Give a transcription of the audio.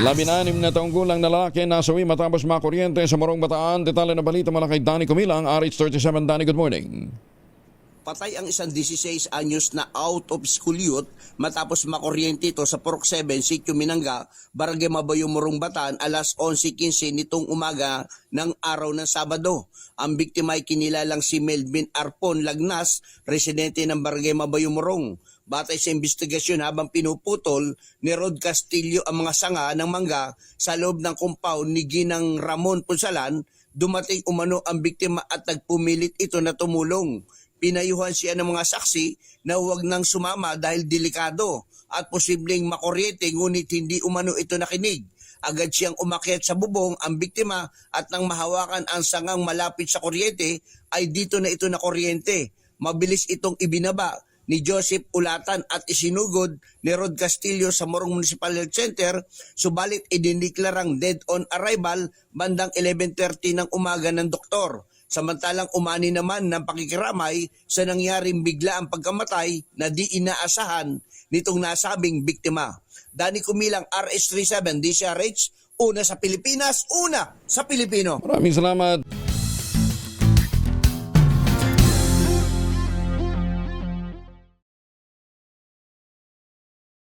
16 na taong gulang na lalaki nasawi matapos makuryente sa Morong Bataan. Detalye na balita mula kay Danny Kumilang, RH37. Danny, good morning. Patay ang isang 16 anyos na out of school youth matapos makuryente ito sa Purok 7, Sitio Minanga, Barangay Mabayo, Morong Bataan, alas 11:15 nitong umaga ng araw ng Sabado. Ang biktima ay kinilalang si Melvin Arpon Lagnas, residente ng Barangay Mabayo, Morong. Batay sa investigasyon, habang pinuputol ni Rod Castillo ang mga sanga ng mangga sa loob ng compound ni Ginang Ramon Punsalan, dumating umano ang biktima at nagpumilit ito na tumulong. Pinayuhan siya ng mga saksi na huwag nang sumama dahil delikado at posibleng makuryente, ngunit hindi umano ito nakinig. Agad siyang umakyat sa bubong ang biktima at nang mahawakan ang sangang malapit sa kuryente ay dito na ito nakuryente. Mabilis itong ibinaba ni Joseph Ulatan at isinugod ni Rod Castillo sa Morong Municipal Health Center, subalit idiniklarang dead on arrival bandang 11:30 ng umaga ng doktor. Samantalang umani naman ng pakikiramay sa nangyaring bigla ang pagkamatay na di inaasahan nitong nasabing biktima. Danny Kumilang, RH37, DCRH, una sa Pilipinas, una sa Pilipino. Maraming salamat.